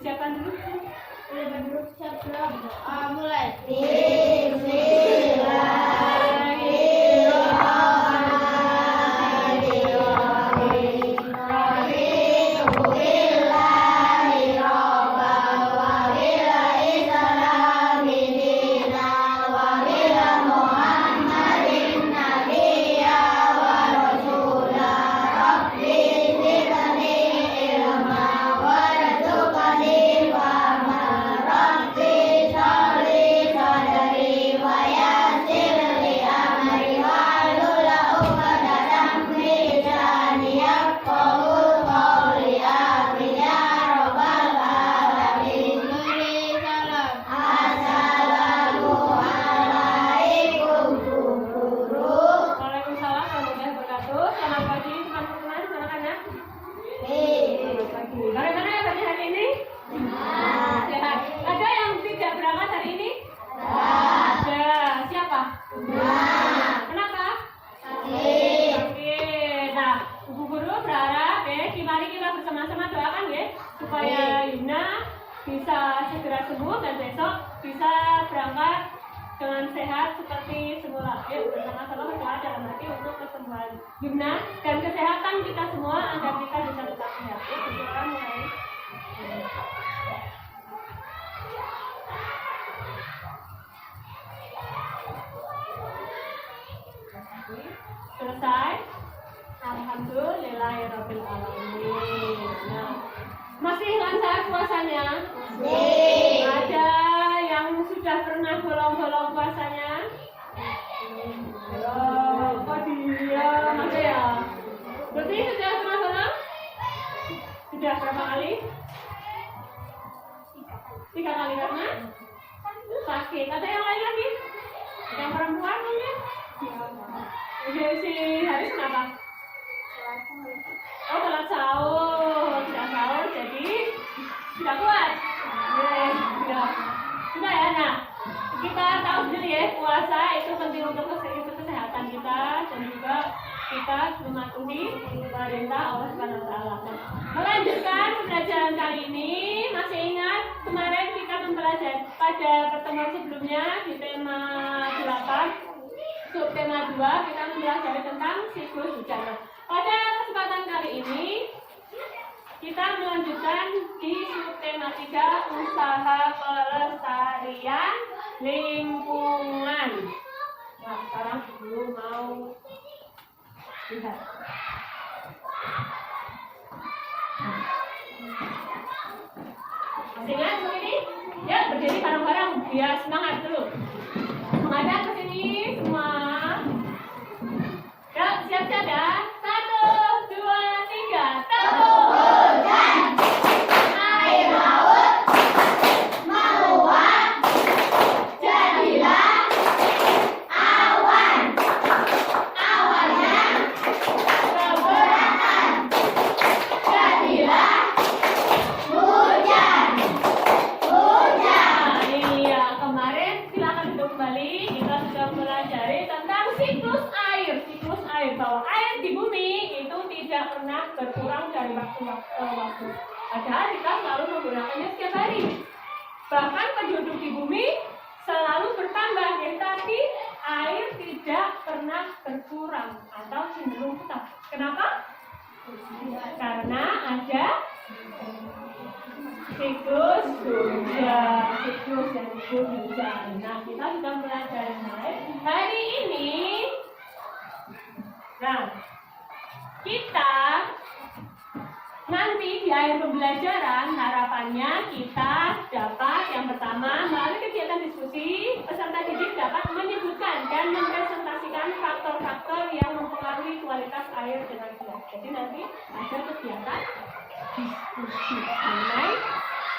Siapkan dulu. Udah dulu siap belum? Mulai. Bagaimana ya pagi hari ini? Sehat. Ada yang tidak berangkat hari ini? Ada. Siapa? Kenapa? Sakit. Nah, Ibu Guru berharap mari kita bersama-sama doakan ya supaya Yuna bisa segera sembuh dan besok bisa berangkat dengan sehat seperti semula. Yuk bersama-sama berdoa dalam hati untuk kesembuhan Yuna dan kesehatan kita semua agar kita bisa tetap sehat. Yuk berdoa mulai. Selesai. Alhamdulillahirabbil alamin. Nah, masih lancar puasanya? Ada yang sudah pernah bolong-bolong puasanya? Kok diam aja ya? Berarti sudah pernah bolong? Sudah berapa kali? 3 kali karena sakit. Ada yang lain lagi? Yang perempuan mungkin? Si Haris kenapa? Oh, telat sahur. Tidak sahur jadi tidak kuat. Sudah ya. Nah, kita tahu sendiri ya, puasa itu penting untuk kesehatan kita dan juga kita mematuhi perintah Allah Subhanahu wa taala. Melanjutkan pembelajaran kali ini, masih ingat kemarin kita mempelajari pada pertemuan sebelumnya di tema 8, subtema 2 kita mempelajari tentang siklus hujan. Pada kesempatan kali ini kita melanjutkan di subtema 3, usaha pelestarian lingkungan. Nah, sekarang dulu mau lihat. Masih ingat begini? Ya, berdiri bareng-bareng biar semangat dulu. Menghadap ke sini semua. Ya, siap-siap ya. 1, 2, 3. Tepuk hujan. Air laut meluap. Jadilah awan. Awannya keberatan. Jadilah hujan. Hujan. Iya, kemarin silakan duduk kembali. Kita sudah pelajari tentang siklus air. Siklus air, bahwa air di bumi itu tidak pernah berkurang dari waktu ke waktu. Padahal kita selalu menggunakannya setiap hari. Bahkan penduduk di bumi selalu bertambah, tapi air tidak pernah berkurang atau cenderung tetap. Kenapa? Karena ada siklus hujan, siklus yang disebut hujan. Nah, kita sudah belajar hari ini. Nah, kita nanti di akhir pembelajaran harapannya kita dapat yang pertama melalui kegiatan diskusi peserta didik dapat menyebutkan dan mempresentasikan faktor-faktor yang mempengaruhi kualitas air dengan jelas. Jadi nanti ada kegiatan diskusi mengenai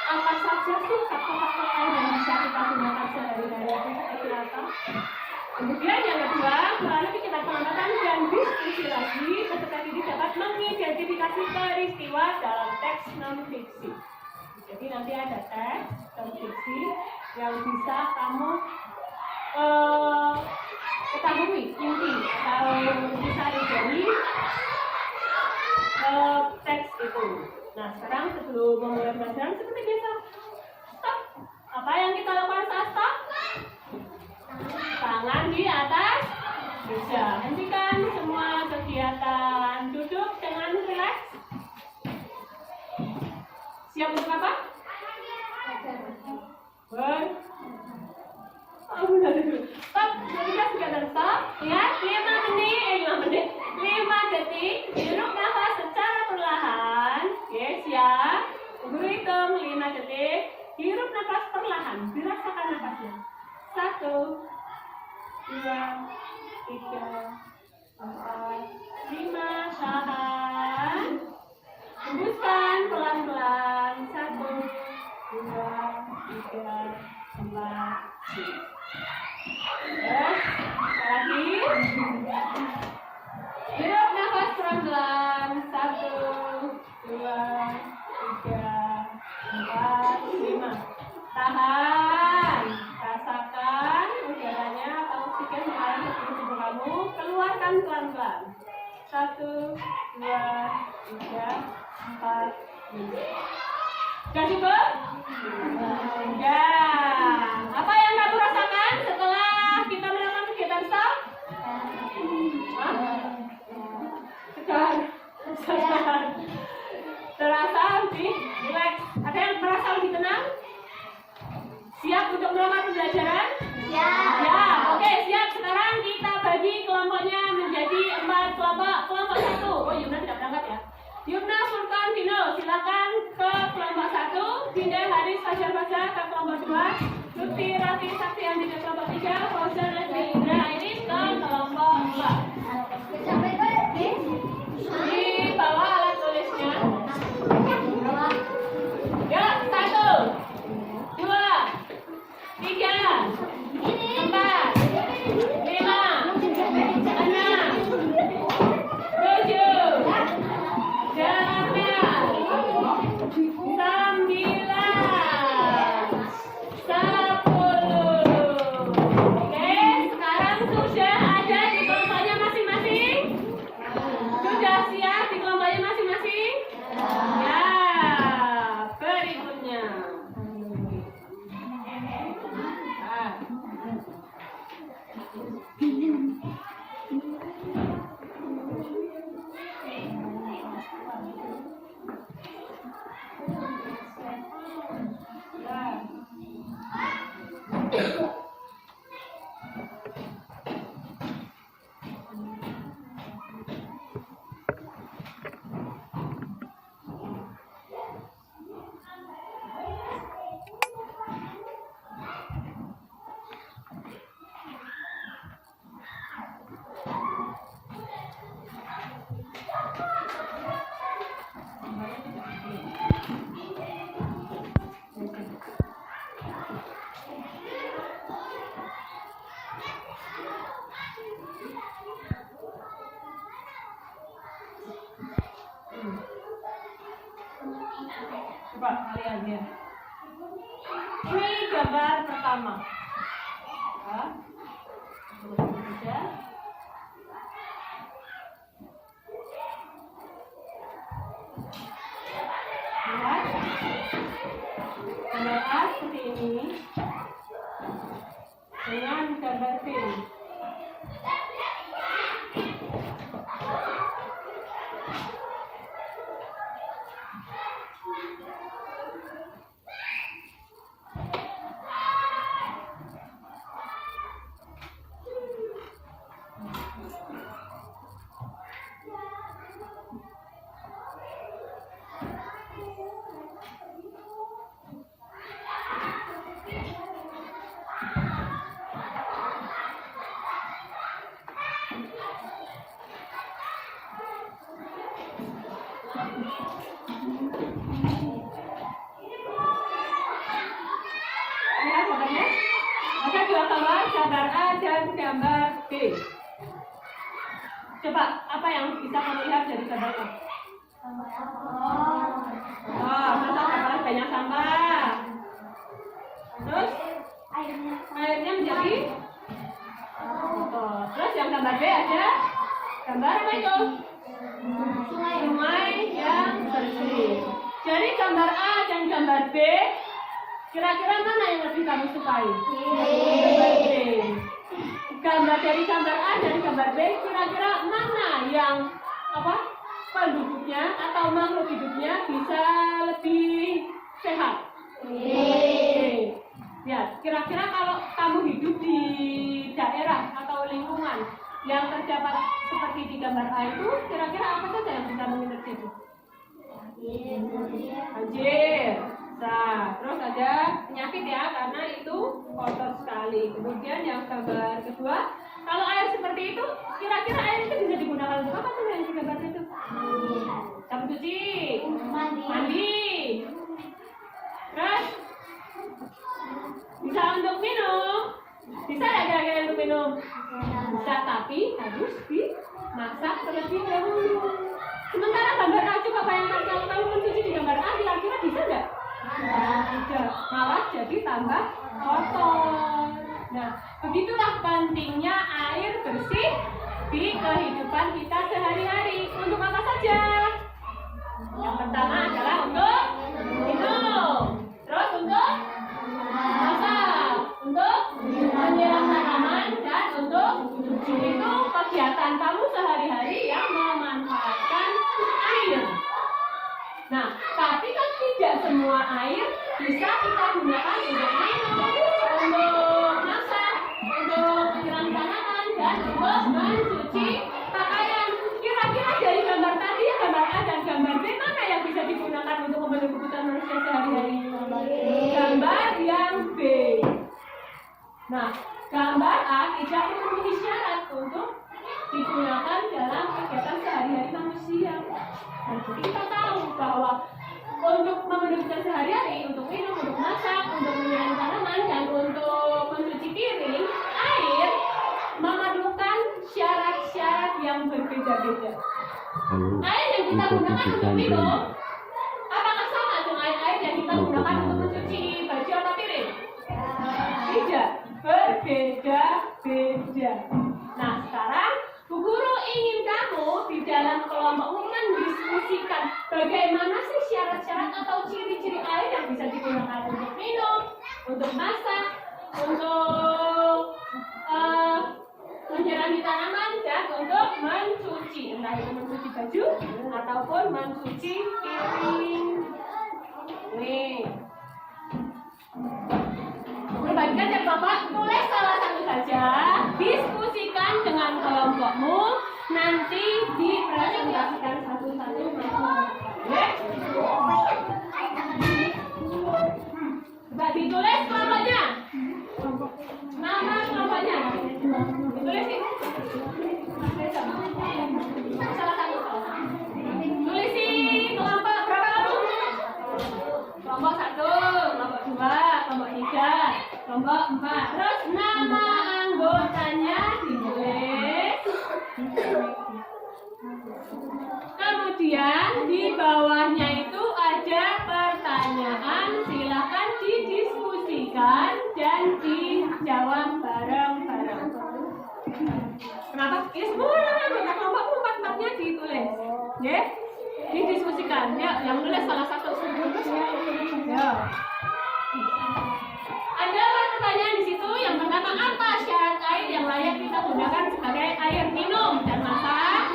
apa saja sih faktor-faktor air yang bisa kita gunakan sehari-hari itu seperti apa. Kemudian yang kedua, melalui kegiatan pengamatan dan diskusi lagi, peserta didik dapat mengidentifikasi peristiwa dalam teks non-fiksi. Jadi nanti ada teks non-fiksi yang bisa kamu ketahui inti atau bisa dari teks itu. Nah, sekarang sebelum memulai pelajaran seperti biasa, stop. Apa yang kita lakukan saat stop? Tangan di atas meja. Hentikan semua kegiatan. Duduk dengan rileks. Siap untuk apa? Udah duduk. Stop. Sudah stop. Lihat 5 detik. Hirup nafas secara perlahan. Oke, siap. Guru hitung 5 detik. Hirup nafas perlahan. Dirasakan nafasnya. 1, 2, 3, 4, 5. Tahan. Hembuskan pelan-pelan. 1, 2, 3, 4, 5. Lagi. Hirup nafas pelan-pelan. 1, 2, 3, 4, 5. Tahan. Rasakan udaranya atau oksigen mengalir ke tubuh kamu. Keluarkan pelan-pelan. 1, 2, 3, 4, 5. Sudah cukup? Ya. Apa yang kamu rasakan setelah kita melakukan kegiatan stop? Segar. Terasa lebih rileks. Ada yang merasa lebih tenang? Siap untuk melakukan pembelajaran? Ya. Ya, oke, siap. Sekarang kita bagi kelompoknya menjadi 4 kelompok. Kelompok 1. Oh, Yumna tidak berangkat ya? Yumna, Furkan, Dino, silakan ke kelompok 1. Dinda, Haris, Fajar, ke kelompok 2. Lutfi, Rati, Sakti, Andi ke kelompok 3. Fauzan, Leslie, Indra, Iris ke kelompok 4. Di bawah alat tulisnya. Ya, 1, 2, 3, 4, 5, 6, 7, 8, 9, 10. Oke, sekarang sudah ada di kelompoknya masing-masing? Sudah siap di kelompoknya masing-masing? Ya, berikutnya. Coba kalian lihat. Ini gambar pertama. Ya. Lihat. Gambar A seperti ini. Dengan gambar B. Lihat gambarnya. Ada dua gambar A dan gambar B. Coba, apa yang bisa kamu lihat dari gambar A? Oh, masa gambar banyak sampah. Terus airnya menjadi kotor. Terus yang gambar B ada gambar apa itu? Sungai yang bersih. Dari gambar A dan gambar B, kira-kira mana yang lebih kamu sukai? Gambar B. Gambar dari gambar A dan gambar B, kira-kira mana yang penduduknya atau makhluk hidupnya bisa lebih sehat? Ya, kira-kira kalau kamu hidup di daerah atau lingkungan yang terdapat seperti di gambar A itu, kira-kira apa saja yang bisa menginterjeksi? Banjir. Nah, terus ada penyakit ya, karena itu kotor sekali. Kemudian yang gambar kedua, kalau air seperti itu, kira-kira air itu bisa digunakan untuk apa tuh yang di gambar itu? Sabun cuci, mandi. Terus bisa untuk minum. Bisa nggak kira-kira untuk minum? Bisa, tapi harus dimasak terlebih dahulu. Sementara gambar A, coba bayangkan kalau kamu mencuci di gambar A, kira-kira bisa nggak? Tidak, malah jadi tambah kotor. Nah, begitulah pentingnya air bersih di kehidupan kita sehari-hari. Untuk apa saja? Yang pertama adalah untuk minum, terus untuk masak, untuk menyiram tanaman, dan untuk itu kegiatan kamu sehari-hari yang memanfaatkan air. Nah, tapi kan tidak semua air bisa kita gunakan untuk minum, untuk masak, untuk menyiram tanaman, dan untuk mencuci pakaian. Kira-kira dari gambar tadi ya, gambar A dan gambar B, mana yang bisa digunakan untuk memenuhi kebutuhan manusia sehari-hari? Gambar yang B. Nah, gambar A tidak memenuhi syarat untuk digunakan dalam kegiatan sehari-hari manusia. Nah, jadi kita tahu bahwa untuk memenuhi kebutuhan sehari-hari, untuk minum, untuk masak, untuk menyiram tanaman, dan untuk mencuci piring, air memerlukan syarat-syarat yang berbeda-beda. Air yang kita gunakan untuk minum, apakah sama dengan air yang kita gunakan untuk mencuci baju atau piring? Tidak, berbeda-beda. Nah, sekarang Bu Guru ingin kamu di dalam kelompok mendiskusikan bagaimana sih syarat-syarat atau ciri-ciri air yang bisa digunakan untuk minum, untuk masak, untuk menyirami tanaman, dan untuk mencuci, entah itu mencuci baju ataupun mencuci piring. Nih, berbagikan ya Bapak, tulis salah satu saja, diskusikan dengan kelompokmu, nanti dipresentasikan satu-satu. Coba ditulis kelompoknya, nama kelompoknya, ditulis sih. Salah satu. Tulis sih kelompok berapa kamu? Kelompok 1, kelompok 2, kelompok 3, kelompok 4. Terus nama anggotanya ditulis. Kemudian di bawahnya itu ada pertanyaan, silakan didiskusikan dan dijawab bareng-bareng. Kenapa? Ya semua anggota kelompok 4-4-nya ditulis. Ya, didiskusikan. Ya, yang nulis salah satu. Ya. Ada pertanyaan di situ. Yang pertama, apa syarat air yang layak kita gunakan sebagai air minum dan masak?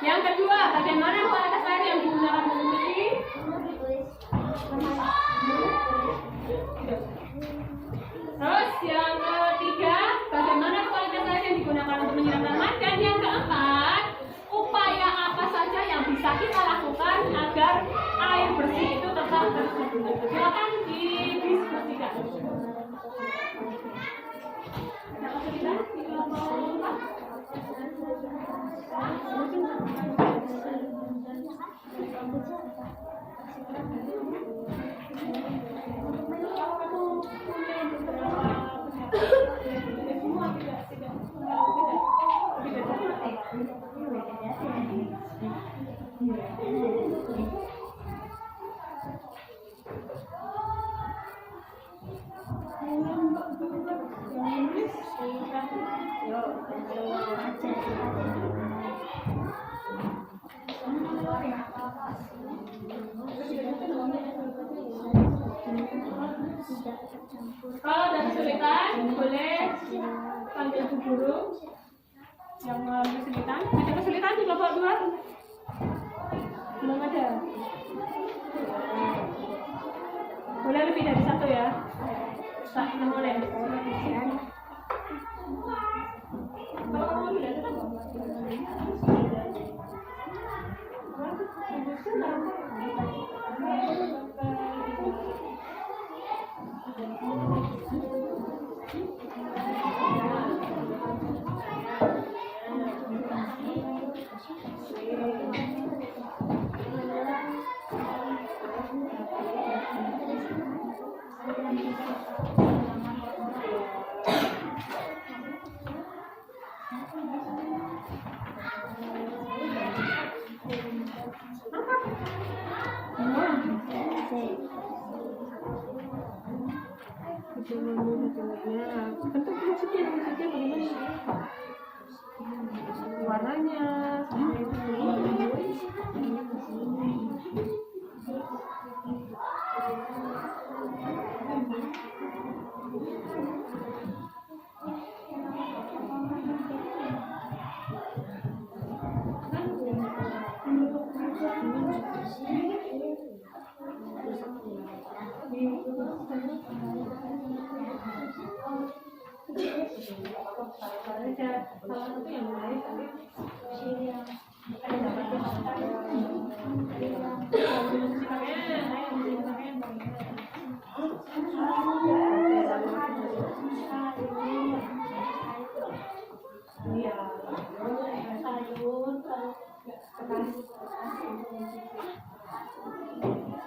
Yang kedua, bagaimana kualitas air yang digunakan untuk mencuci? Terus yang ketiga, bagaimana kualitas air yang digunakan untuk menyiram tanaman? Dan yang keempat, upaya apa saja yang bisa kita lakukan agar air bersih itu tetap tersedia? Silakan didiskusikan. ambil itu burung yang kesulitan. Ada kesulitan di kelompok 2? Belum ada. Boleh lebih dari 1 ya? Tak boleh. Kalau kamu tidak ada bentuk musiknya bagaimana? Warnanya seperti itu.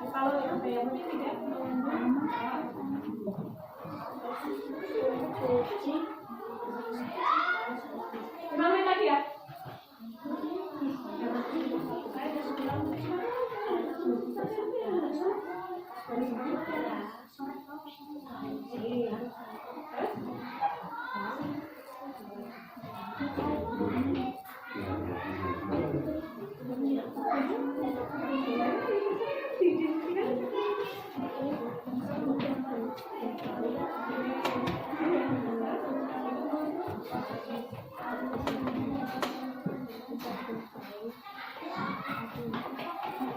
Kalau yang saya tidak namanya tadi ya?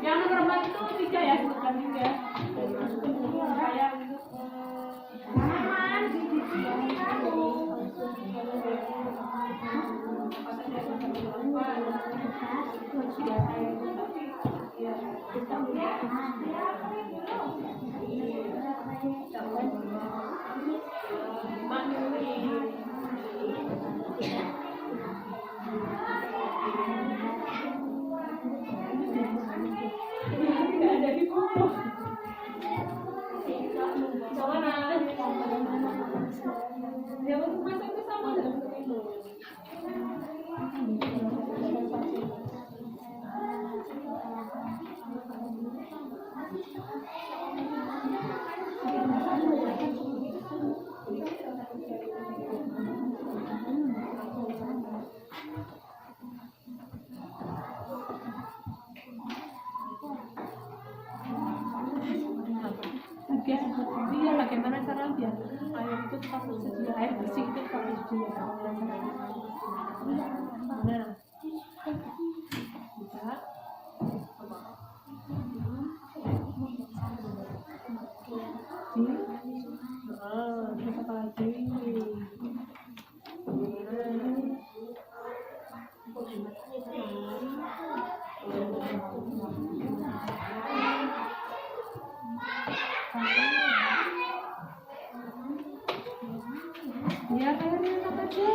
Yang nomor 4 itu 3 ya, bukan 3. Kayak tidak ada di foto. Dia masuk ke sama dalam itu. Dia bagaimana cara biar air itu tetap tersedia, air bersih itu tetap tersedia. Nah, bisa. Terus apa lagi? Ya, airnya enak aja.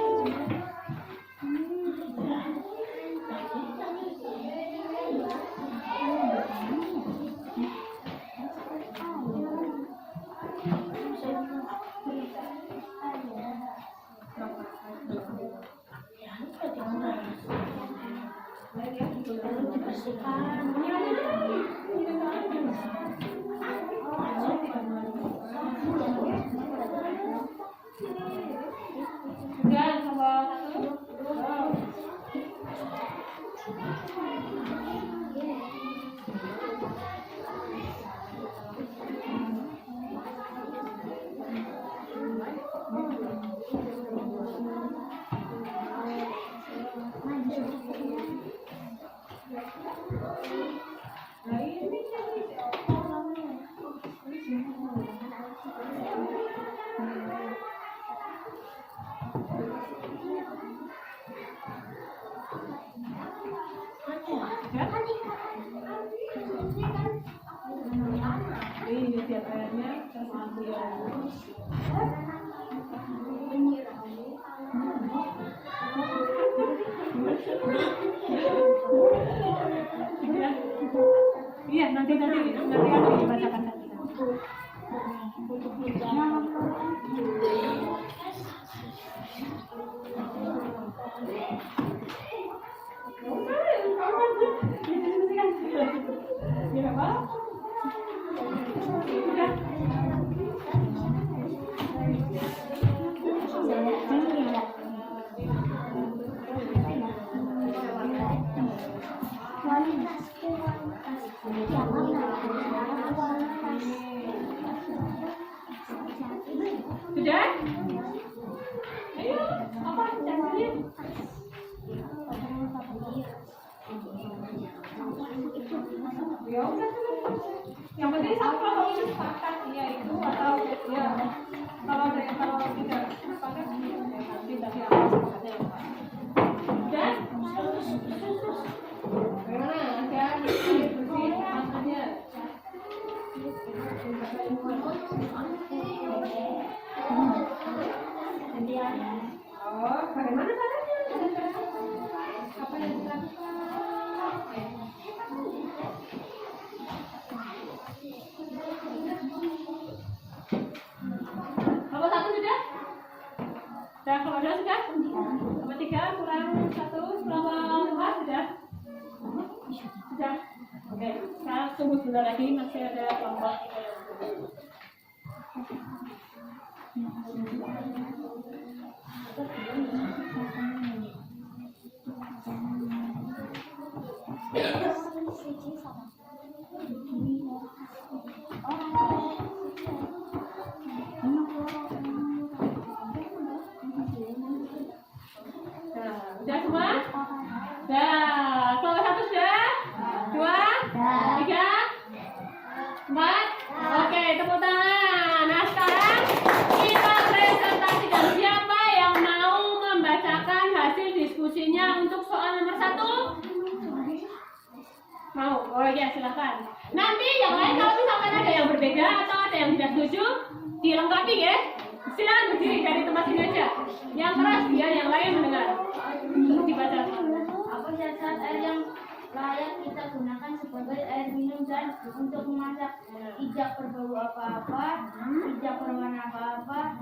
Dan airnya sama dia. Iya, nanti akan dibacakan nanti. Sudah? Ayo, apa caranya? Ya udah. Yang penting satu kalau ini sepakat ya itu atau ya kalau tidak sepakat tidak akan. Dan bagaimana ada bersih maksudnya? Oh, bagaimana caranya? Apa yang dilakukan? Nomor 1 sudah? Sudah, nomor 2 sudah? Nomor 3 kurang 1, nomor 4 sudah? Sudah? Oke, sekarang tunggu sebentar lagi, masih ada kelompok kita yang belum. Sudah semua? Sudah. Kelompok 1 sudah? 2? 3? 4? Oke, tepuk tangan. Nah, sekarang kita presentasikan siapa yang mau membacakan hasil diskusinya untuk soal nomor 1? Mau? Oh ya, silakan. Nanti yang lain kalau misalkan ada yang berbeda atau ada yang tidak setuju, dilengkapi ya. Silakan berdiri dari tempat ini aja. Yang keras biar yang lain mendengar. Dibaca. Apa zat air yang layak kita gunakan sebagai air minum dan untuk memasak? Tidak berbau apa-apa, tidak berwarna apa-apa,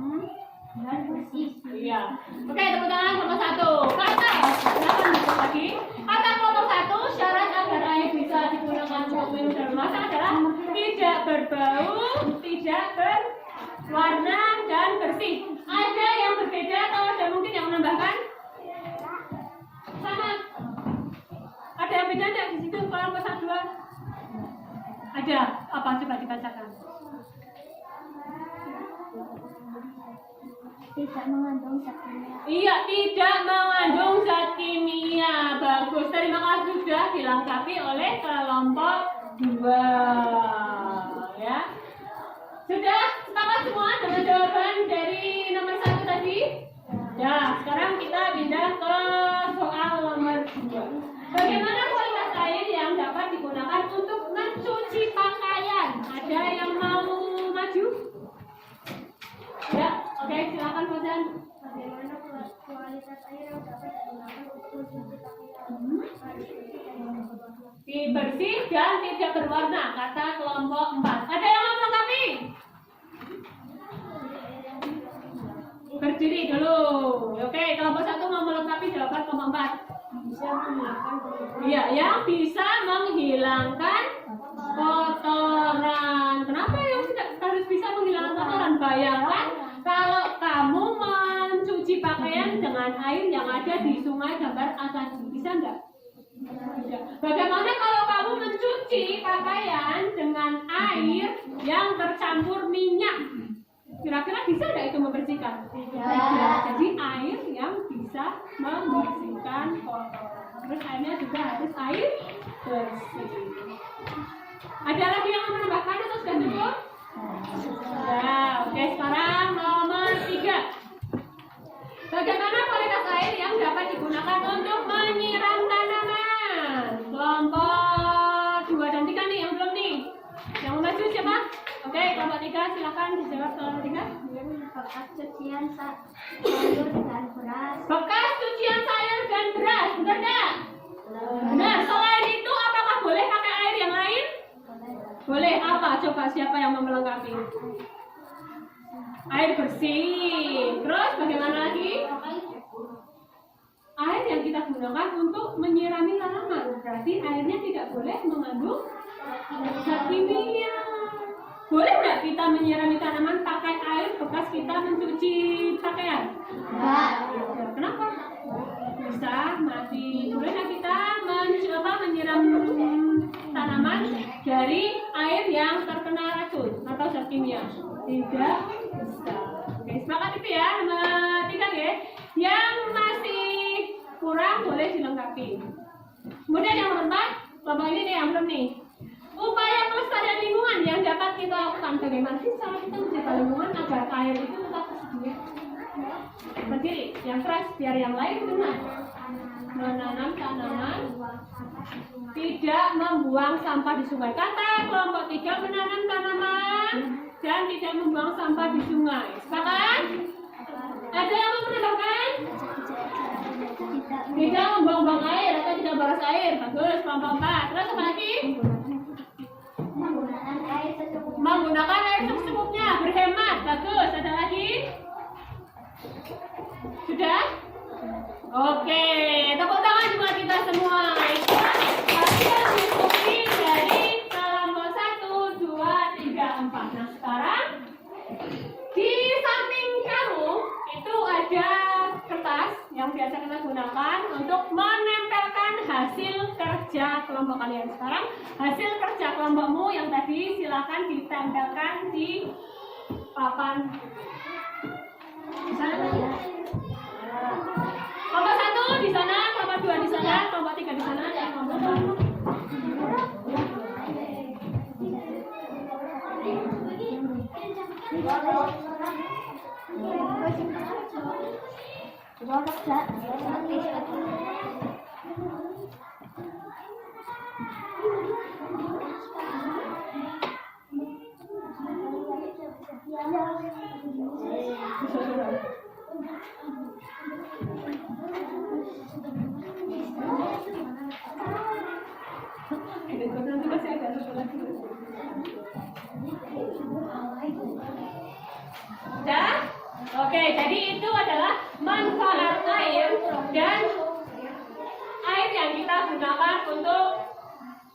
dan bersih. Iya. Oke, tepuk tangan kelompok 1. Kata, silakan disebut lagi. Kata kelompok 1, syarat agar air bisa digunakan untuk minum dan memasak adalah tidak berbau, tidak berwarna dan bersih. Ada yang berbeda atau ada mungkin yang menambahkan? Sama. Ada yang beda tidak di situ kelompok 1? Ada. Apa coba dibacakan? Tidak mengandung zat kimia. Iya, tidak mengandung zat kimia. Bagus. Terima kasih sudah dilengkapi oleh kelompok 2. Ya. Sudah sepakat semua dengan jawaban dari nomor 1 tadi? Ya, sekarang kita pindah ke soal nomor 2. Bagaimana kualitas air yang dapat digunakan untuk mencuci pakaian? Ada yang mau maju? Ya, oke, silakan Fauzan. Bagaimana kualitas air yang dapat digunakan untuk mencuci pakaian? Bersih dan tidak berwarna, kata kelompok 4. Ada yang mau melengkapi? Berdiri dulu. Oke, kelompok 1 mau melengkapi jawaban kelompok 4. Bisa menghilangkan Iya, yang bisa menghilangkan kotoran. Kenapa yang tidak harus bisa menghilangkan kotoran? Bayangkan kalau kamu mencuci pakaian dengan air yang ada di sungai gambar atas, bisa nggak? Bagaimana kalau kamu mencuci pakaian dengan air yang tercampur minyak? Kira-kira bisa nggak itu membersihkan? Tidak. Jadi air yang bisa membersihkan kotoran. Terus airnya juga harus air bersih. Ada lagi yang mau menambahkan atau sudah cukup? Sudah. Oke, sekarang nomor 3. Bagaimana kualitas air yang dapat digunakan untuk menyiram tanaman? Kelompok 2 dan 3 nih yang belum nih. Yang mau maju siapa? Oke, kelompok 3. Tika, silakan dijawab soal Tika. Bekas cucian sayur dan beras. Bekas cucian sayur dan beras, benar nggak? Benar. Selain itu, apakah boleh pakai air yang lain? Boleh. Apa? Coba siapa yang mau melengkapi? Air bersih. Terus bagaimana lagi? Air yang kita gunakan untuk menyirami tanaman. Berarti airnya tidak boleh mengandung zat kimia. Boleh nggak kita menyirami tanaman pakai air bekas kita mencuci pakaian? Enggak. Kenapa? Bisa mati. Boleh nggak kita menyiram tanaman dari air yang terkena racun atau zat kimia? Tidak bisa. Oke, sepakat itu ya. Nomor 3 ya. Yang masih kurang boleh dilengkapi. Kemudian yang nomor 4, kelompok ini nih yang belum nih. Upaya pelestarian lingkungan yang dapat kita lakukan. Bagaimana sih cara kita menjaga lingkungan agar air itu tetap tersedia? Berdiri, yang keras biar yang lain dengar. Menanam tanaman, tidak membuang sampah di sungai. Kata kelompok 3, menanam tanaman dan tidak membuang sampah di sungai. Sepakat? Ada yang mau menambahkan? Tidak membuang-buang air atau tidak boros air. Bagus, kelompok 4. Terus apa lagi? Menggunakan air secukupnya, berhemat. Bagus, ada lagi? Sudah? Oke, tepuk tangan buat kita semua. Itu hasil diskusi dari kelompok 1, 2, 3, 4. Nah sekarang di samping kamu itu ada kertas yang biasa kita gunakan untuk menempelkan hasil kerja kelompok kalian. Sekarang hasil kerja kelompokmu yang tadi silakan ditempelkan di papan di sana. Kelompok 1 di sana, kelompok 2 di sana, kelompok 3 di sana, dan kelompok Sudah? Oke, jadi itu adalah manfaat air dan air yang kita gunakan untuk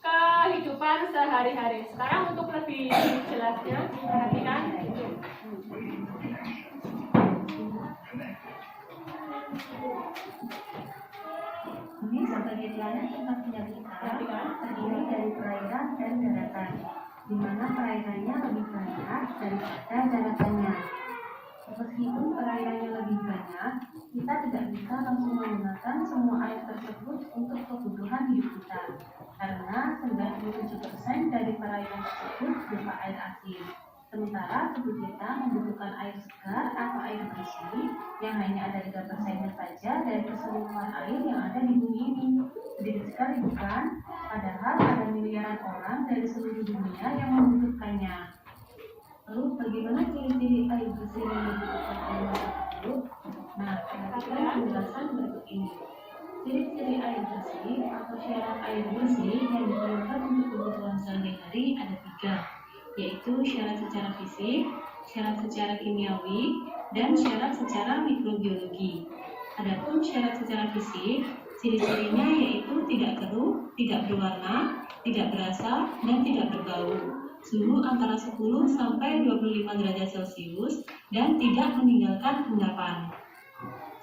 kehidupan sehari-hari. Sekarang untuk lebih jelasnya, perhatikan. Bumi sebagai planet tempat tinggal kita terdiri dari perairan dan daratan, di mana perairannya lebih banyak daripada daratannya. Meskipun perairannya lebih banyak, kita tidak bisa langsung menggunakan semua air tersebut untuk kebutuhan hidup kita, karena 97% dari perairan tersebut berupa air asin. Sementara tubuh kita membutuhkan air segar atau air bersih yang hanya ada 3%-nya saja dari keseluruhan air yang ada di bumi ini. Sedikit sekali bukan? Padahal ada miliaran orang dari seluruh dunia yang membutuhkannya. Lalu bagaimana ciri-ciri air bersih yang dibutuhkan air tersebut? Nah, perhatikan penjelasan berikut ini. Ciri-ciri air bersih atau syarat air bersih yang diperlukan untuk kebutuhan sehari-hari ada 3, yaitu syarat secara fisik, syarat secara kimiawi, dan syarat secara mikrobiologi. Adapun syarat secara fisik, ciri-cirinya yaitu tidak keruh, tidak berwarna, tidak berasa, dan tidak berbau. Suhu antara 10 sampai 25 derajat Celcius dan tidak meninggalkan endapan.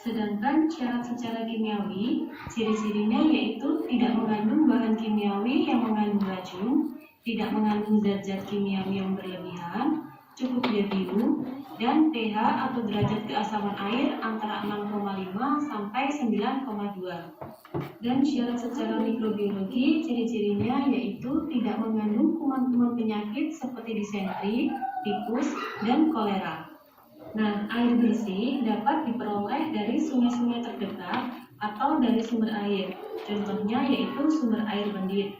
Sedangkan syarat secara kimiawi, ciri-cirinya yaitu tidak mengandung bahan kimiawi yang mengandung racun, tidak mengandung zat-zat kimiawi yang berlebihan, cukup dia biru, dan pH atau derajat keasaman air antara 6,5 sampai 9,2. Dan syarat secara mikrobiologi, ciri-cirinya yaitu tidak mengandung kuman-kuman penyakit seperti disentri, tifus, dan kolera. Nah, air bersih dapat diperoleh dari sungai-sungai terdekat atau dari sumber air. Contohnya yaitu sumber air bendit.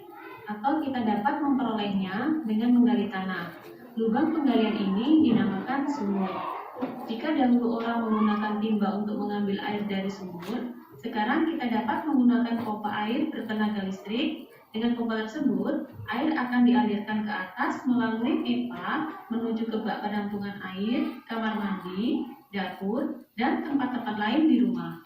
Atau kita dapat memperolehnya dengan menggali tanah. Lubang penggalian ini dinamakan sumur. Jika dahulu orang menggunakan timba untuk mengambil air dari sumur, sekarang kita dapat menggunakan pompa air bertenaga listrik. Dengan pompa tersebut, air akan dialirkan ke atas melalui pipa menuju ke bak penampungan air, kamar mandi, dapur, dan tempat-tempat lain di rumah.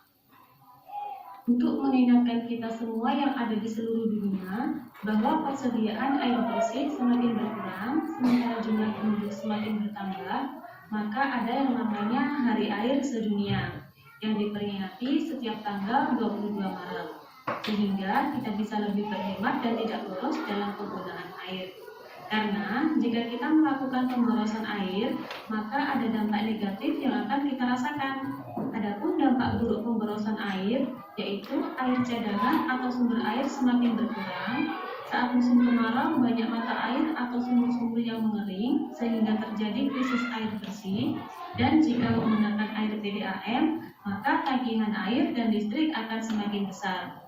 Untuk mengingatkan kita semua yang ada di seluruh dunia bahwa persediaan air bersih semakin berkurang sementara jumlah penduduk semakin bertambah, maka ada yang namanya Hari Air Sedunia yang diperingati setiap tanggal 22 Maret, sehingga kita bisa lebih berhemat dan tidak boros dalam penggunaan air. Karena jika kita melakukan pemborosan air, maka ada dampak negatif yang akan kita rasakan. Adapun dampak buruk pemborosan air, yaitu air cadangan atau sumber air semakin berkurang. Saat musim kemarau, banyak mata air atau sumur-sumur yang mengering, sehingga terjadi krisis air bersih. Dan jika menggunakan air PDAM, maka tagihan air dan listrik akan semakin besar.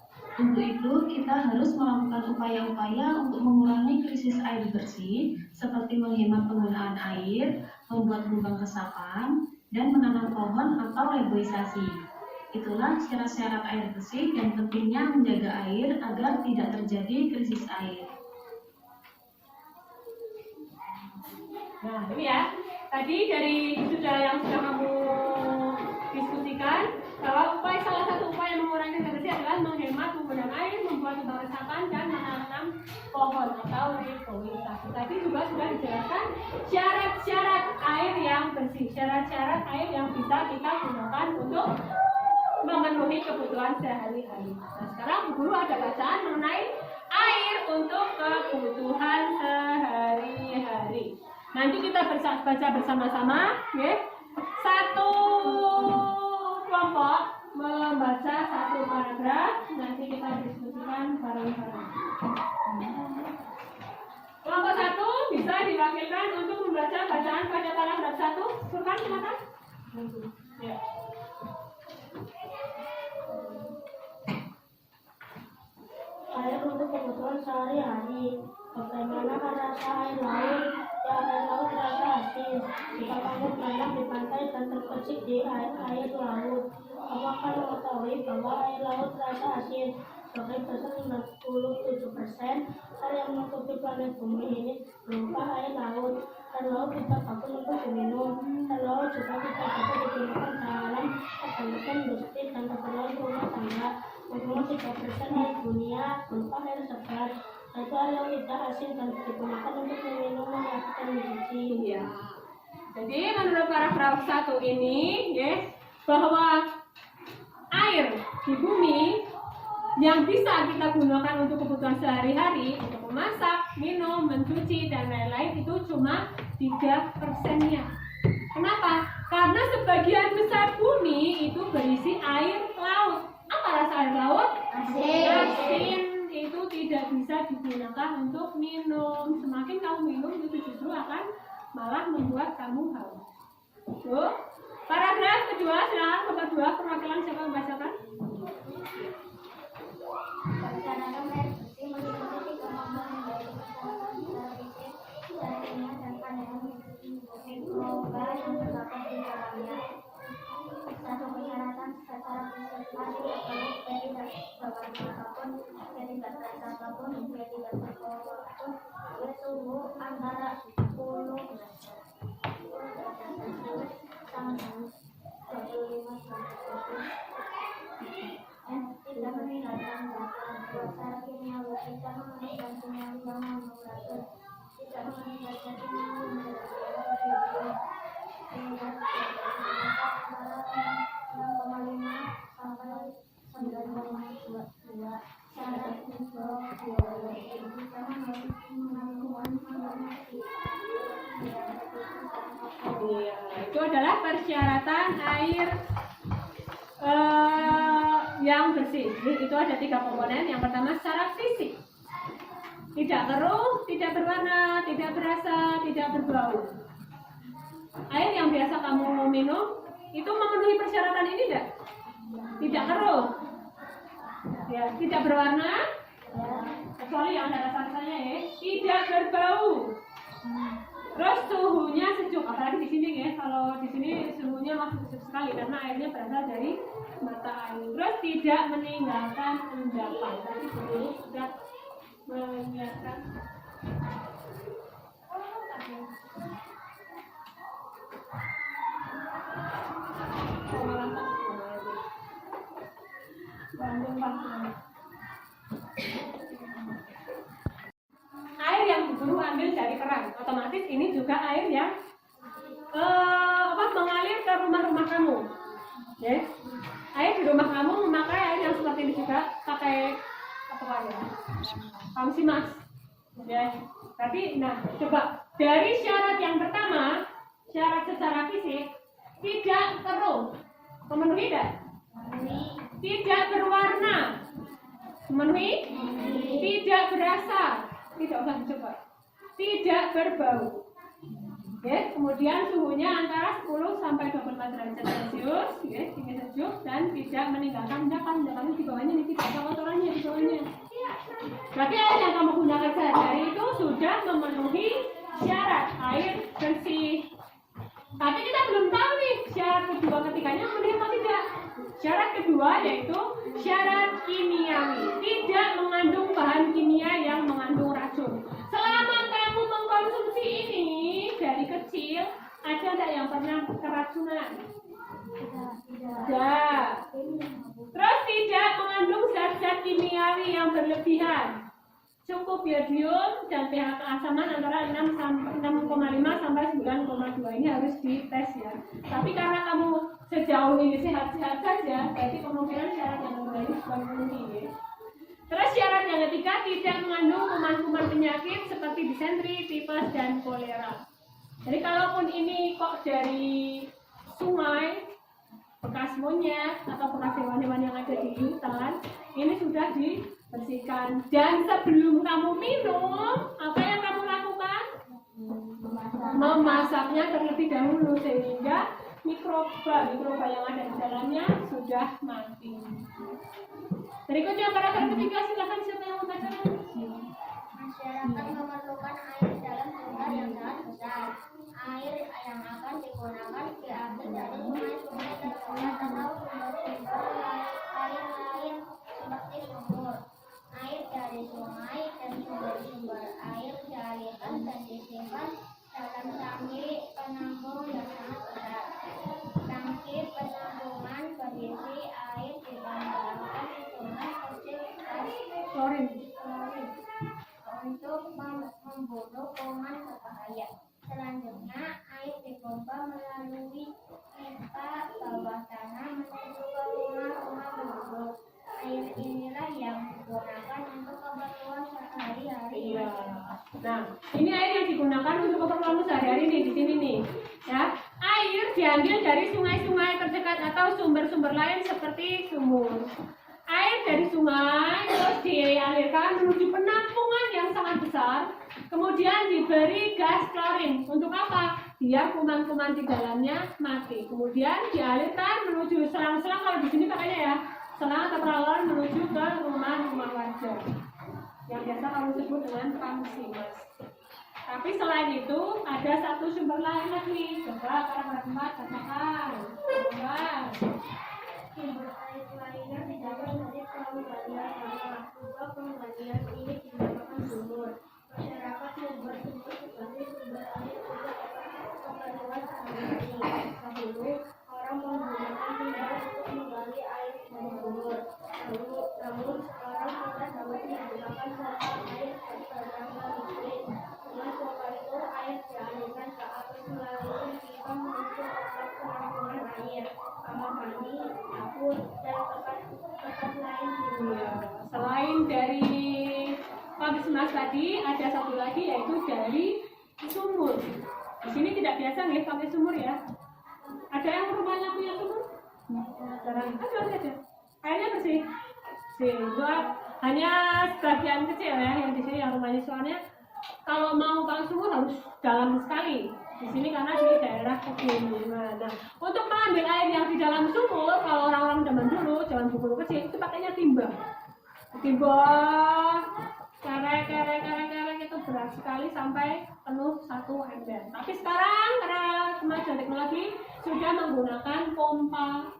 Untuk itu, kita harus melakukan upaya-upaya untuk mengurangi krisis air bersih, seperti menghemat penggunaan air, membuat lubang resapan, dan menanam pohon atau reboisasi. Itulah syarat-syarat air bersih dan pentingnya menjaga air agar tidak terjadi krisis air. Nah, ini ya. Tadi dari yang sudah kamu diskusikan, bahwa salah satu upaya mengurangi krisis bersih adalah menghemat penggunaan air, membuat lubang resapan, dan menanam pohon atau reboisasi. Tadi juga sudah dijelaskan syarat-syarat air yang bersih, syarat-syarat air yang bisa kita gunakan untuk memenuhi kebutuhan sehari-hari. Nah, sekarang guru ada bacaan mengenai air untuk kebutuhan sehari-hari. Nanti kita baca bersama-sama, ya. Satu kelompok membaca satu paragraf, nanti kita diskusikan bareng-bareng. Kelompok satu bisa diwakilkan untuk membaca bacaan pada paragraf 1. Furkan, silakan. Ya. Air untuk kebutuhan sehari-hari. Bagaimana rasa air laut? Ya, air laut terasa asin. Jika kamu berenang di pantai dan terpercik di air laut, kamu akan mengetahui bahwa air laut terasa asin. Sebagian besar 97% air yang menutupi planet bumi ini berupa air laut. Air laut tidak bagus untuk diminum. Air laut juga tidak dapat digunakan dalam kegiatan industri dan keperluan rumah tangga. Menurut 3% air dunia berupa air segar, yaitu air yang tidak asin dan digunakan untuk meminum, memasak, dan mencuci. Iya. Jadi menurut paragraf 1 ini, ya, bahwa air di bumi yang bisa kita gunakan untuk kebutuhan sehari-hari, untuk memasak, minum, mencuci, dan lain-lain itu cuma 3%-nya. Kenapa? Karena sebagian besar bumi itu berisi air laut. Apa rasa air laut? Asin. Asin. Itu tidak bisa digunakan untuk minum. Semakin kamu minum itu justru akan malah membuat kamu haus. Tuh. Paragraf kedua, silakan kelompok 2, perwakilan siapa membacakan? Perencanaan air bersih meliputi kemampuan menjadi masyarakat secara fisik, secara kimia, dan pandangan mikroba yang terdapat di dalamnya. Satu persyaratan secara fisik, air terbaik supaya tidak berwarna apapun, supaya tidak terasa apapun, supaya tidak berbau apapun, suhu antara 10 sampai 25 tidak meninggalkan zat secara kimiawi, tidak meninggalkan kimia yang memberatkan, tidak meninggalkan kimia yang memberatkan, sehingga antara 6,5 sampai 9,22. Syarat mikrobiologi bisa Itu adalah persyaratan air yang bersih. Itu ada 3 komponen. Yang pertama secara fisik, tidak keruh, tidak berwarna, tidak berasa, tidak berbau. Air yang biasa kamu minum itu memenuhi persyaratan ini tidak? Tidak keruh, ya, tidak berwarna, kecuali yang ada rasa-rasanya, ya, tidak berbau. Terus suhunya sejuk, apalagi di sini ya. Kalau di sini suhunya masih sejuk sekali karena airnya berasal dari mata air. Terus tidak meninggalkan endapan. Tadi dulu sudah menyiapkan. Air yang diburu ambil dari keran, otomatis ini juga air yang mengalir ke rumah-rumah kamu, ya. Air di rumah kamu memakai air yang seperti ini juga, pakai apa ya? Kamsimas, ya. Tapi, nah, coba dari syarat yang pertama, syarat secara fisik tidak keruh, memenuhi tidak? Tidak berwarna, memenuhi? Tidak berasa, tidak usah dicoba. Tidak berbau. Ya, kemudian suhunya antara 10 sampai 24 derajat Celcius, ya, dingin sejuk dan tidak meninggalkan endapan. Endapan di bawahnya ini tidak ada kotorannya di bawahnya. Berarti air yang kamu gunakan sehari-hari itu sudah memenuhi syarat air bersih. Tapi kita belum tahu nih syarat kedua ketiganya memenuhi atau tidak. Syarat kedua yaitu syarat kimiawi, tidak mengandung bahan kimia yang mengandung racun. Selama kamu mengkonsumsi ini dari kecil, ada tidak yang pernah keracunan? Tidak. Terus tidak mengandung zat-zat kimiawi yang berlebihan. Cukup iodium dan pH keasaman antara 6,5 sampai 9,2. Ini harus dites ya. Tapi karena kamu sejauh ini sehat-sehat saja, berarti kemungkinan syarat yang kedua ini bukan memenuhi. Ya. Terus syarat yang ketiga tidak mengandung kuman-kuman penyakit seperti disentri, tipes, dan kolera. Jadi kalaupun ini kok dari sungai, bekas monyet atau bekas hewan-hewan yang ada di hutan, ini sudah dibersihkan. Dan sebelum kamu minum, apa yang kamu lakukan? Memasaknya terlebih dahulu sehingga mikroba yang ada di dalamnya sudah mati. Berikutnya paragraf ketiga, silakan siapa yang membacakan? Masyarakat memerlukan air dalam jumlah yang sangat besar. Air yang akan digunakan diambil dari sungai-sungai terdekat atau sumber-sumber lain seperti sumur. Air dari sungai dan sumber-sumber air dialirkan dan disimpan dalam tangki penampung yang sangat besar. Tangki penampungan berisi air ditambahkan instrumen kecil Klorin. untuk membunuh kuman berbahaya. Selanjutnya, air dipompa melalui pipa bawah tanah menuju ke rumah-rumah penduduk. Air inilah yang digunakan untuk keperluan sehari-hari. Iya. Nah, ini air yang digunakan untuk keperluan sehari-hari nih di sini nih. Ya, air diambil dari sungai-sungai terdekat atau sumber-sumber lain seperti sumur. Air dari sungai terus dialirkan menuju penampungan yang sangat besar, kemudian diberi gas klorin. Untuk apa? Biar kuman-kuman di dalamnya mati. Kemudian dialirkan menuju selang-selang, kalau di sini pakainya ya, selang atau peralatan menuju ke rumah-rumah warga yang biasa kamu sebut dengan kamsimas. Tapi selain itu ada satu sumber lain lagi. Coba paragraf 4 katakan. Sumber air lainnya didapat dari penggalian tanah. Juga penggalian ini dinamakan sumur. Masyarakat sumber-sumber seperti sumber air juga dapat keperluan sehari-hari. Dahulu orang menggunakan timba untuk menggali air dari sumur. Namun sekarang kita dapat menggunakan pompa air berdasarkan listrik. Dengan pompa itu air dialirkan ke atas melalui pipa menuju ke penampungan air, kamar mandi, dapur, dan tempat lain di dunia. Selain dari kamsimas tadi, ada satu lagi yaitu dari sumur. Di sini tidak biasa nih pakai sumur ya. Ada yang rumahnya punya sumur? Jarang. Ada. Airnya bersih. Hanya sebagian kecil ya yang di sini yang rumahnya, soalnya kalau mau pakai sumur harus dalam sekali. Di sini karena di daerah pegunungan. Nah, untuk mengambil air yang di dalam sumur, kalau orang-orang zaman dulu kecil itu pakainya timba. Timba, kerek itu berat sekali sampai penuh satu ember. Tapi sekarang karena kemajuan teknologi sudah menggunakan pompa.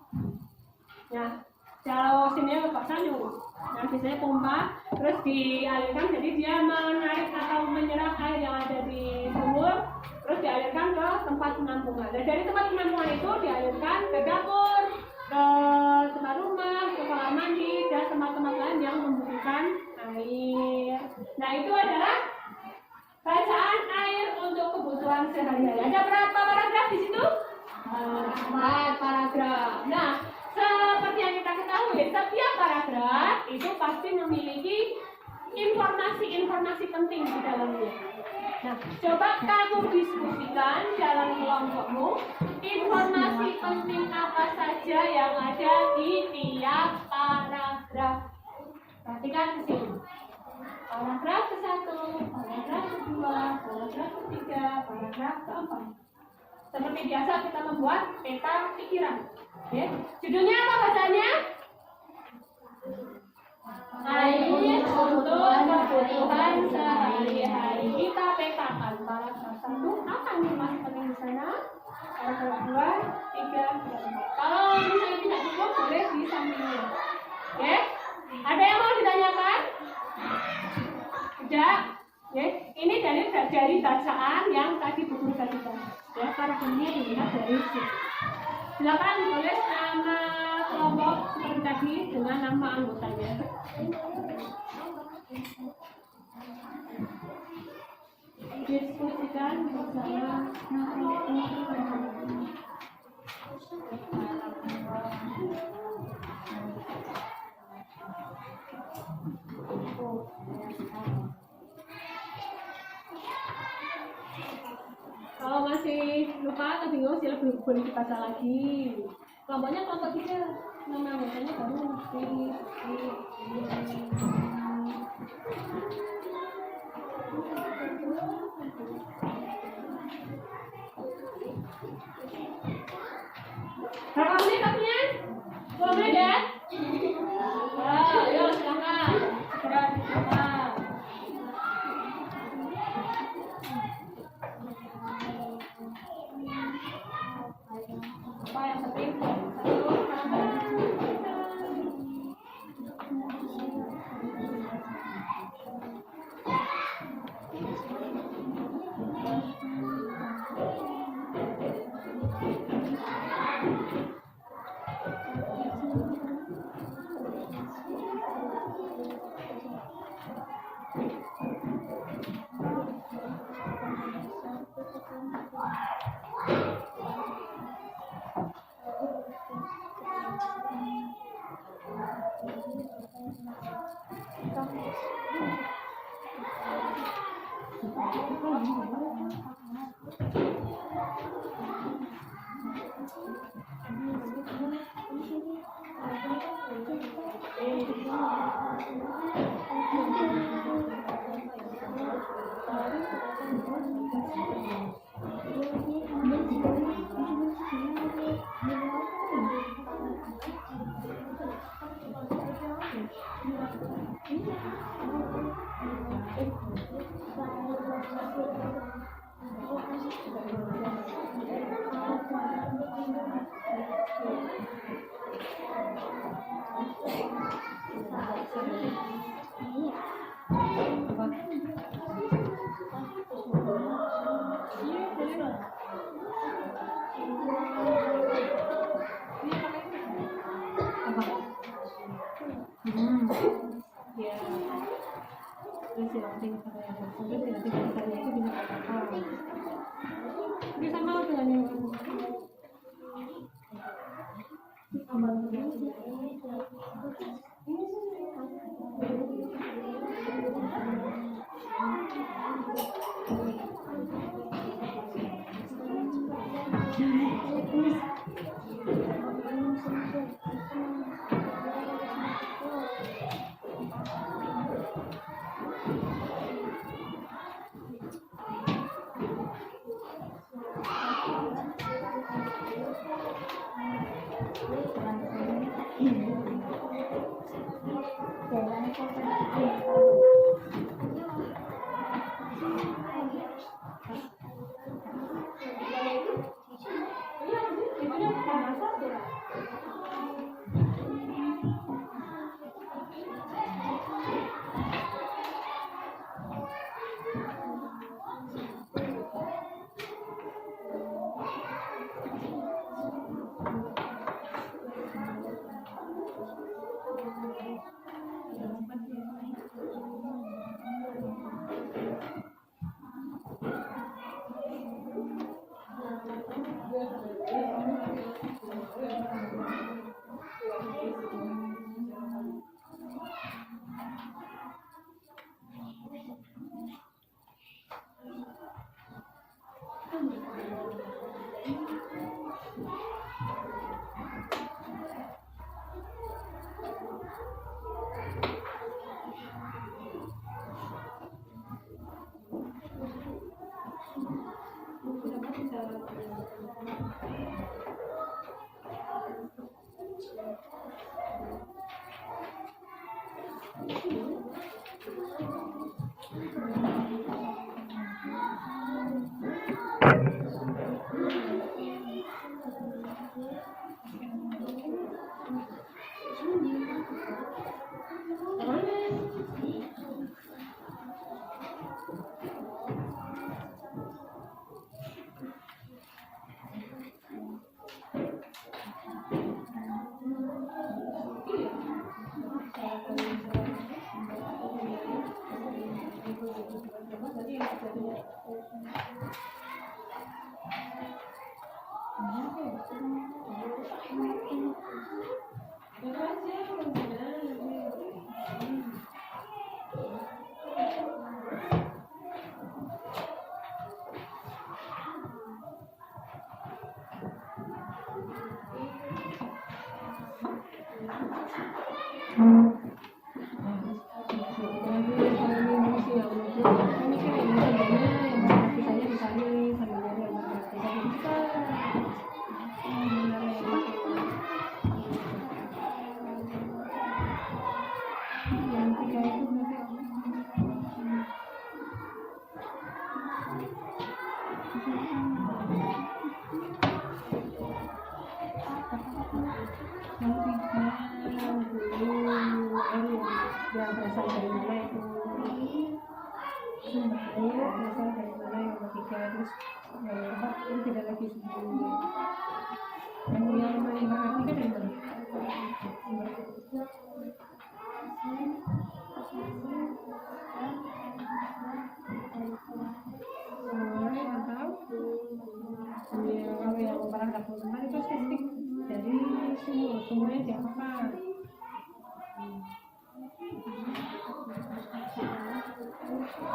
Ya, kalau sini Pak Sanyu, nah biasanya pompa terus dialirkan, jadi dia menarik atau menyerap air yang ada di sumur terus dialirkan ke tempat penampungan. Dan dari tempat penampungan itu dialirkan ke dapur, ke tempat rumah, ke kamar mandi dan tempat-tempat lain yang membutuhkan air. Nah itu adalah bacaan air untuk kebutuhan sehari-hari. Ada berapa paragraf di situ? 4 paragraf. Nah, seperti yang kita ketahui, setiap paragraf itu pasti memiliki informasi-informasi penting di dalamnya. Nah, coba kamu diskusikan dalam kelompokmu informasi penting apa saja yang ada di tiap paragraf. Perhatikan di sini. Paragraf ke-1, paragraf ke-2, paragraf ke-3, paragraf ke-4. Seperti biasa kita membuat peta pikiran. Ya. Judulnya apa bacanya? Air untuk kebutuhan sehari-hari. Kita petakan paragraf 1 apa informasi penting di sana? Paragraf 2, 3, 4. Kalau misalnya tidak cukup boleh di sampingnya. Oke? Ada yang mau ditanyakan? Tidak. Ya, ini dari bacaan yang tadi buku tadi. Ya, paragrafnya dilihat dari sini. Silakan tulis nama kelompok seperti tadi dengan nama anggotanya. Diskusikan bersama. Kalau masih lupa atau bingung, silakan boleh dibaca lagi. Kelompoknya kelompok 3, nama anggotanya baru berapa menit waktunya? 10 menit ya? Ayo silakan. Segera dicoba. Apa yang penting? Ini sama dengan yang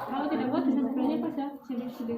Kalau tidak kuat bisa sebenarnya pas ya, sedih-sedih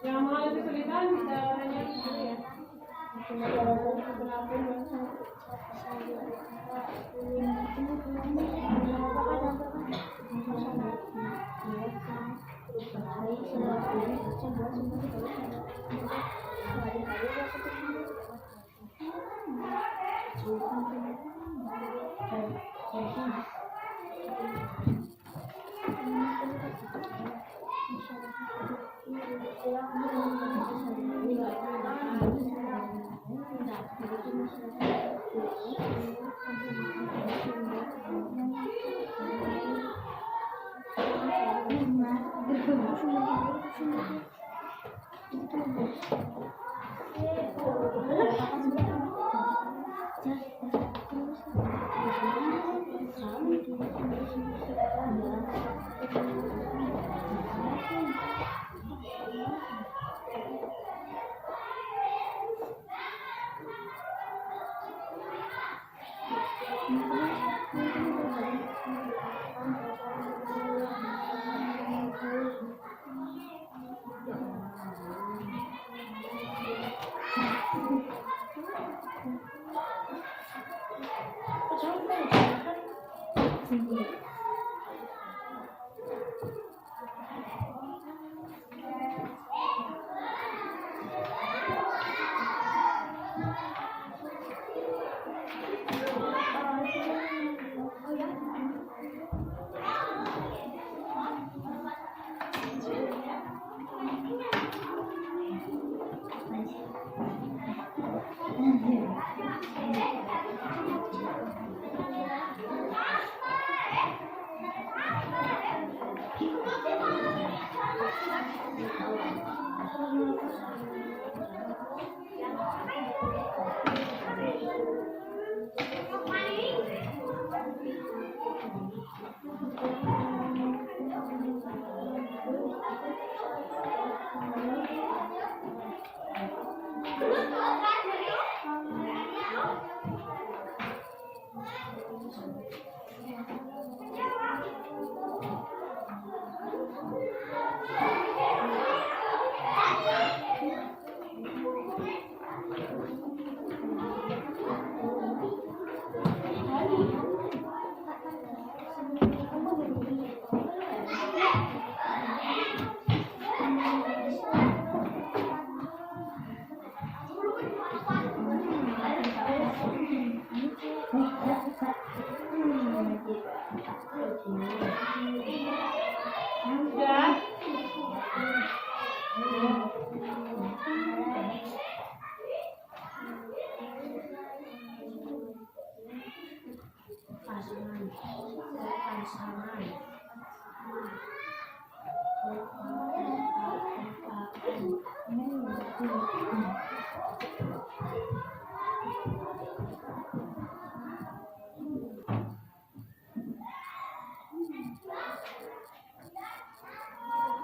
Yang mau kesulitan bisa nanya di sini ya. Sudah?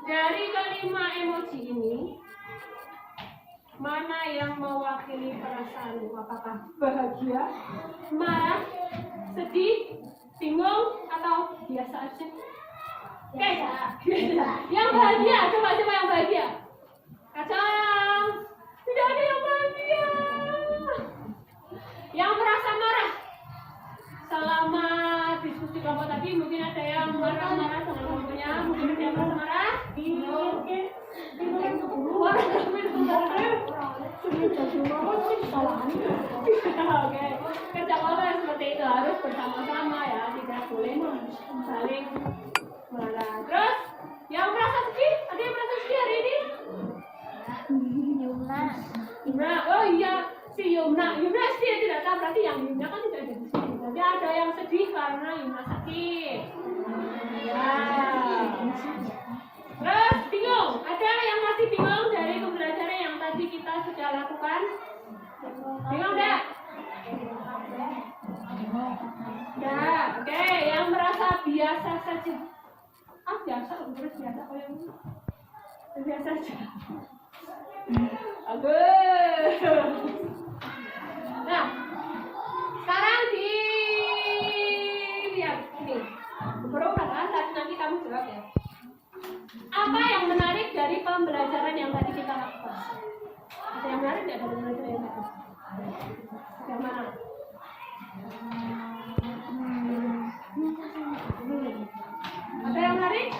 Dari kelima emoji ini, mana yang mewakili perasaanmu? Apakah bahagia, marah, sedih, bingung, atau biasa aja? Oke, yang bahagia, coba yang bahagia. Kacang, tidak ada yang bahagia. Yang merasa marah, selama diskusi kelompok tadi mungkin ada yang marah-marah dengan kelompoknya, mungkin ada yang merasa marah. Oke, kerja kelompok seperti itu harus bersama-sama ya, tidak boleh saling marah. Terus, yang merasa sedih, ada yang merasa sedih hari ini? Yumna, oh iya, si Yumna sedih tidak tahu, berarti yang Yumna kan tidak ada di sini. Berarti ada yang sedih karena Yumna sakit. Ya. Terus bingung, ada yang masih bingung dari pembelajaran yang tadi kita sudah lakukan? Bingung enggak? Ya, oke, yang merasa biasa saja. Biasa, terus biasa kok yang biasa saja. Bagus. Nah, sekarang dilihat ini. Beberapa kan nanti kamu jawab ya. Apa yang menarik dari pembelajaran yang tadi kita lakukan? Ada yang menarik nggak dari pembelajaran yang tadi? Yang mana? Ada yang menarik?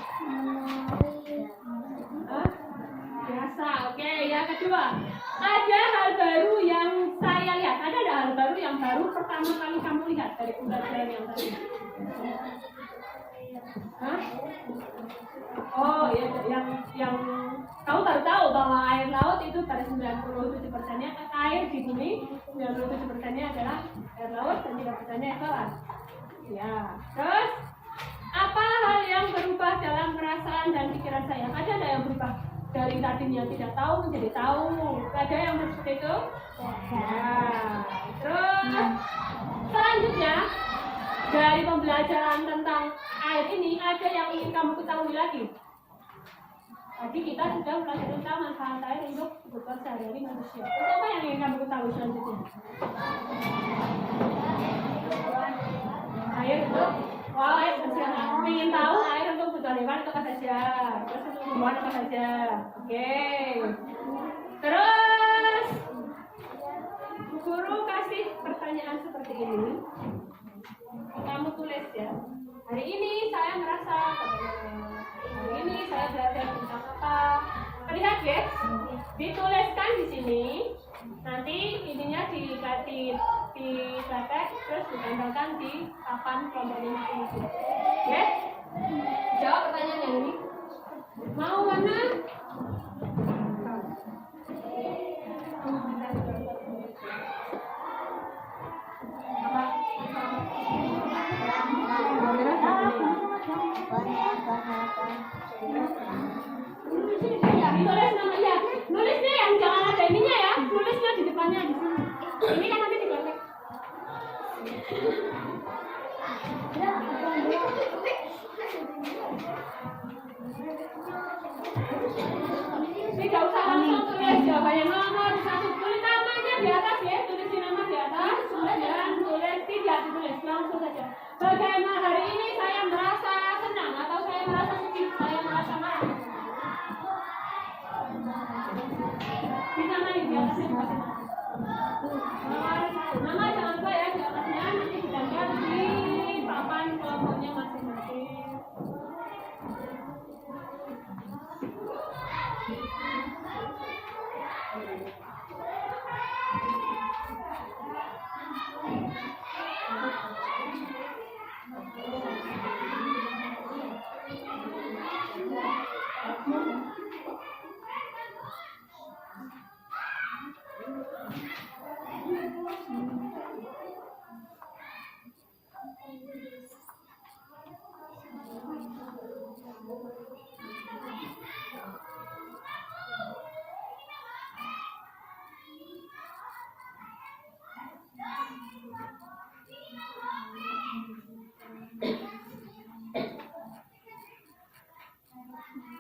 Biasa, oke. Yang kedua, ada hal baru yang saya lihat. Ada hal baru yang baru pertama kali kamu lihat dari pembelajaran yang tadi? Hah? Oh ya, yang kamu baru tahu bahwa air laut itu pada 97%-nya air di bumi, 97%-nya adalah air laut dan 3%-nya kelas. Ya. Terus Apa hal yang berubah dalam perasaan dan pikiran saya? Ada nggak yang berubah? Dari tadinya tidak tahu menjadi tahu. Ada yang seperti itu? Ya. Terus selanjutnya dari pembelajaran tentang air ini ada yang ingin kamu ketahui lagi. Tadi kita sudah belajar tentang manfaat air untuk kebutuhan sehari-hari manusia. Terus apa yang ingin kamu ketahui selanjutnya? Air untuk air kebersihan. Ingin tahu air untuk kebutuhan hewan apa saja? Terus untuk tumbuhan apa saja? Oke. Terus guru kasih pertanyaan seperti ini. Kamu tulis ya. Hari ini saya merasa bagaimana? Hari ini saya belajar tentang apa? Lihat ya. Dituliskan di sini. Nanti ininya dicetak terus ditempelkan di papan kelompoknya masing-masing. Ya? Jawab pertanyaan yang ini. Mau mana? Tulis namanya, nulisnya yang jangan ada ininya ya, nulisnya di depannya di sini. Ini kan nanti diganti. Tidak usah langsung tulis jawabannya nomor satu, tulis namanya di atas ya, tulis nama di atas, dan tulis tidak ditulis langsung saja. Bagaimana hari ini saya merasa senang atau saya merasa sedih, saya merasa marah. Bisa naik di atasnya dikasih nama jangan lupa ya di atasnya nanti ditempel di papan kelompoknya masing-masing.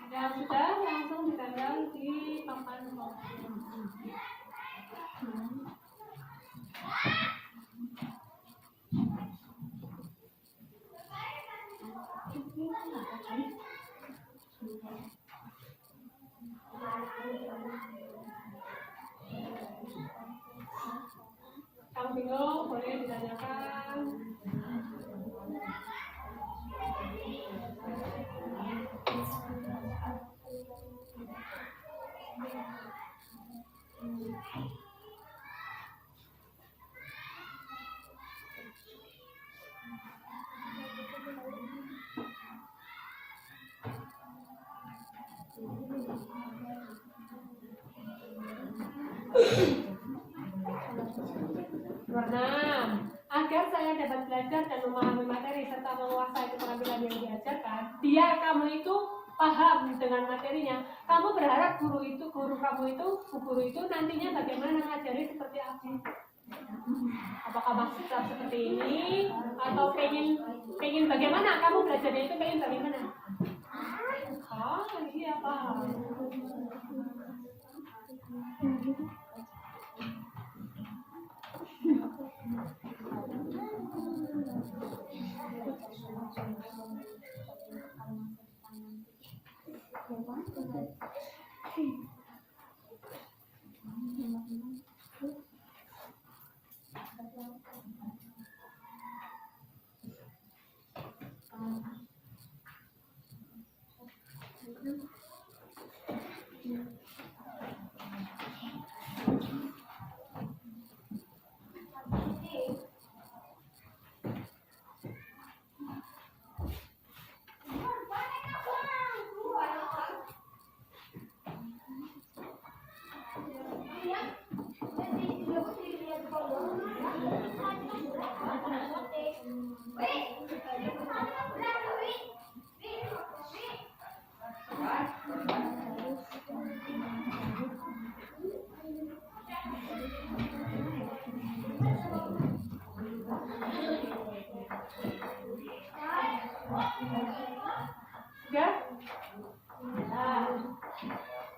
Yang sudah langsung ditempel di papan kelompok. Kamu bingung, boleh ditanyakan. Nah, agar saya dapat belajar dan memahami materi serta menguasai keterampilan yang diajarkan, biar kamu itu paham dengan materinya. Kamu berharap guru kamu itu nantinya bagaimana mengajari seperti apa? Apakah masih tetap seperti ini atau pengen bagaimana? Kamu belajarnya itu pengen bagaimana? Iya paham.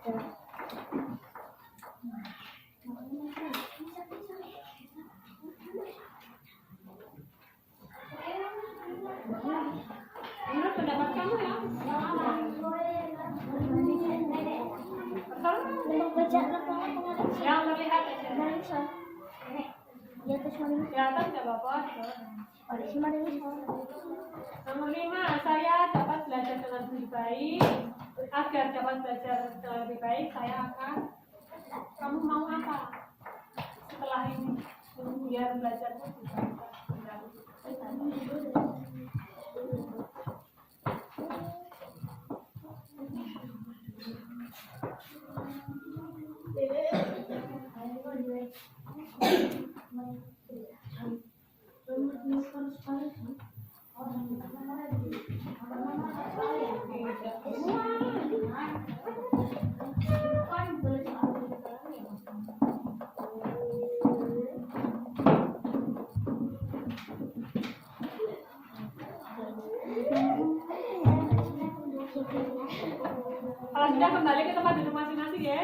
Menurut pendapat kamu ya? Yang terlihat aja. Di atas nggak apa-apa. Nomor 5, saya dapat belajar dengan lebih baik. Agar dapat belajar dengan lebih baik, saya akan. Kamu mau apa setelah ini? Biar belajarnya bisa. Kalau sudah kembali ke tempat duduk masing-masing ya.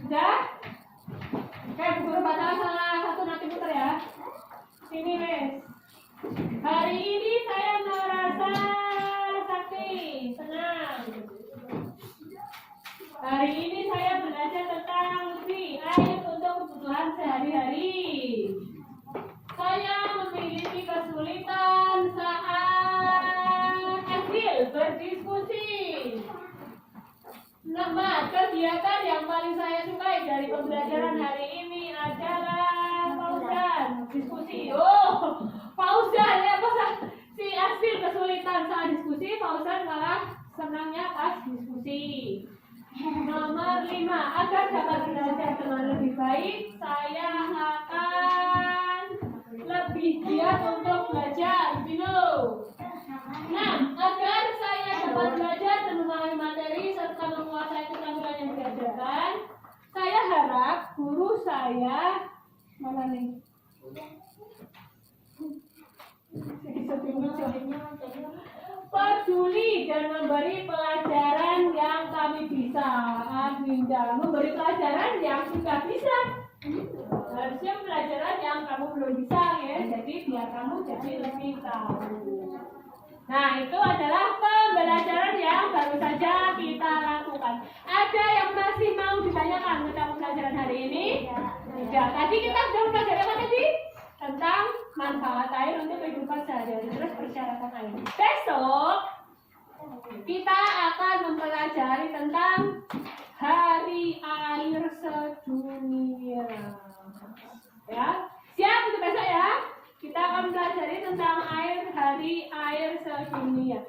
Sudah? Oke, guru baca salah satu nanti putar ya. Sini, Wes. Hari ini saya merasa sakit, senang. Hari ini saya belajar tentang lebih air untuk kebutuhan sehari-hari. Saya memiliki kesulitan saat hasil berdiskusi. Nah, kegiatan yang paling saya sukai dari pembelajaran hari ini adalah Fauzan diskusi. Oh, Fauzan ya pas si hasil kesulitan saat diskusi, Fauzan malah senangnya pas diskusi. Nomor 5, agar dapat belajar dengan lebih baik, saya akan lebih giat untuk belajar. Bino. Nah, agar saya dapat belajar dan memahami materi serta menguasai keterampilan yang diajarkan, saya harap guru saya mana nih? Peduli dan memberi pelajaran yang kami bisa. Adinda, memberi pelajaran yang sudah bisa. Harusnya pelajaran yang kamu belum bisa ya. Jadi biar kamu jadi lebih tahu. Nah, itu adalah pembelajaran yang baru saja kita lakukan. Ada yang masih mau ditanyakan tentang pelajaran hari ini? Tidak. Tadi kita sudah belajar apa tadi? Tentang manfaat air untuk kehidupan sehari-hari. Terus persyaratan air. Besok kita akan mempelajari tentang Hari Air Sedunia. Ya, siap untuk besok ya? Kita akan belajar tentang Hari Air Sedunia.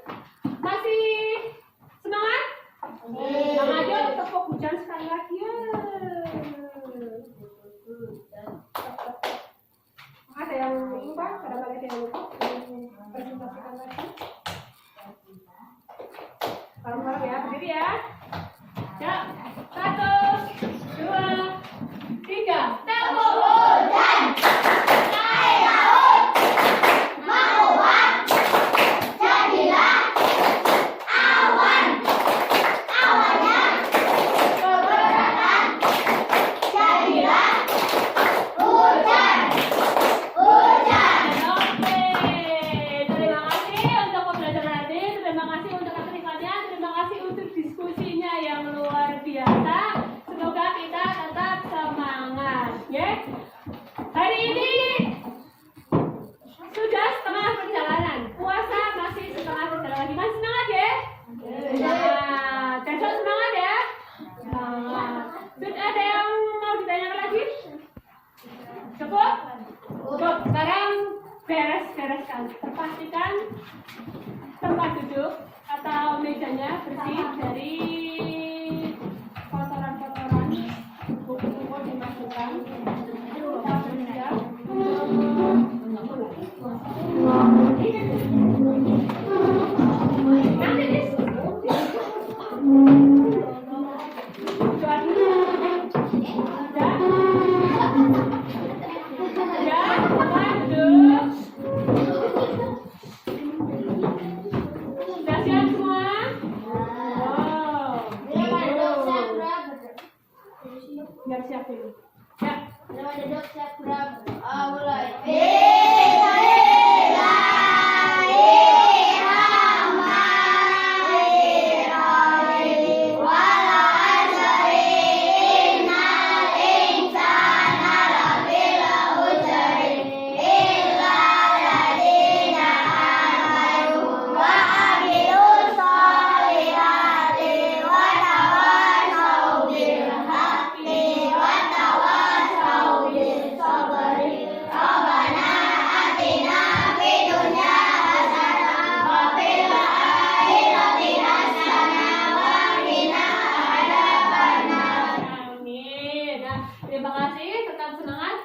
Masih semangat? Semangat aja, tepuk hujan sekali lagi ya. Ada yang lupa? Ada yang lupa? Presentasikan lagi. Bareng-bareng ya, berdiri ya. Ya, 1, 2, 3. Tepuk hujan. Naik laut. Menguap. Jadilah Hari ini sudah setengah perjalanan. Puasa masih setengah perjalanan. Gimana, semangat ya? Nah, besok semangat ya. Nah, sudah ada yang mau ditanyakan lagi? Cukup? Cukup. Sekarang beres-bereskan. Pastikan tempat duduk atau mejanya bersih dari kotoran-kotoran. Buku-buku dimasukkan. Siap dulu. Ya. Terima kasih, tetap semangat.